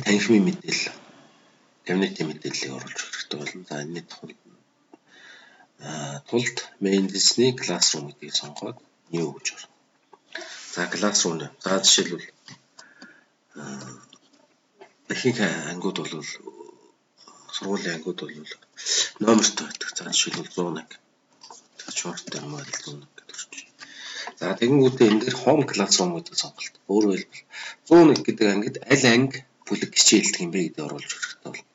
танхимын мэдээлэл, кабинетийн мэдээллийг оруулах хэрэгтэй болно. За энэний тулд Mendel's-ний Classroom гэдгийг сонгоод new гэж орно. За Classroom. За жишээлбэл ихэнх ангиуд бол сургуулийн ангиуд бол номертой байдаг. За жишээлбэл 101. Short term model 101 гэдэг орчих. За тэгэнгүүтээ энэ дээр home classroom гэдэг сонголт. Өөрөөр хэлбэл 101 гэдэг ангид аль анги бүлэг хичээлдэг юм бэ гэдгийг оруулж өгөх хэрэгтэй бол.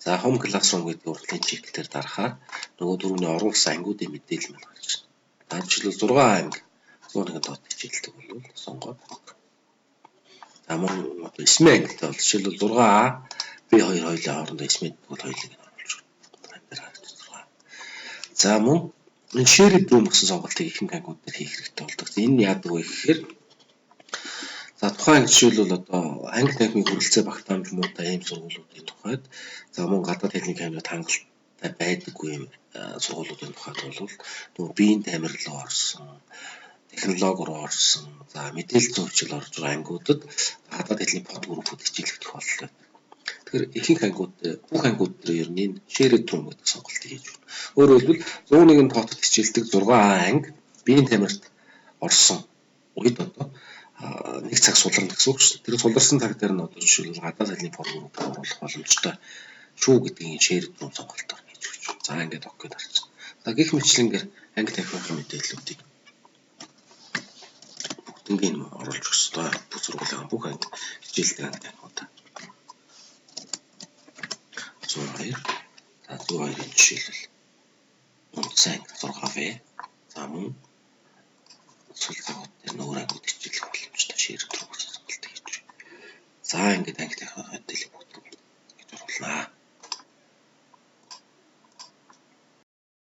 За home classroom гэдэг урдлын чиглэлээр дарахаар нөгөө дөрөвний оруулсан ангиудын мэдээлэл маань гарч ирнэ. За жишээлбэл 6 анги 101 дот хичээлдэг бол сонгоод. За мөн одоо 9 ангитай бол жишээлбэл 6А B2 хоёулаа хоорондоо 9 бол хоёулыг оруулж өгнө. За мөн энэ shared room гэсэн сонголтыг ихэнх ангиуд дээр хийх хэрэгтэй болдог. Энэ яадаг вэ гэхээр за тухайн жишээлбэл одоо анги танхимын хүрэлцээ багтаамж муутай ийм сургуулиудын тухайд за мөн гадаад хэлний камерад хангалттай байдаггүй юм сургуулиудын тухайд бол нөгөө биеийн камер руу орсон, технологи руу орсон, за мэдээлэл зүйн хүчил орж байгаа ангиудад гадаад хэлний под группүүд хичээлэгдэх бололтой. Тэгэхээр ихэнх ангиуд бүх ангиуд дээр ер нь shared room гэдэг сонголтыг хийж байна. Өөрөөр хэлбэл 101-ийн тоотод хичээлдэг 6 анги биеийн камерт орсон үед одоо нэг цаг сулрна гэсэн үг шүү. Тэр суларсан цаг дээр нь одоо жишээлбэл гадаад хэлний под группээр оруулах боломжтой шүү гэдгийг shared room сонголтоор хийж өгч байна. За ингээд окей дарчихсан. За гэх мэтлэнгээр анги танхимын мэдээллүүдийг бүгднийг оруулж өгөх ёстой. Бүх сургуулийн бүх анги хичээлдэг анги танхимуудаа. 102. За 102-ын жишээлбэл үндсэн анги 6V. За мөн сул цагууд дээр нүүр ангиуд хичээлэх боломжтой shared room сонголт хийж байна. За ингээд анги танхимын мэдээлэл бүгд гэж оруулнаа.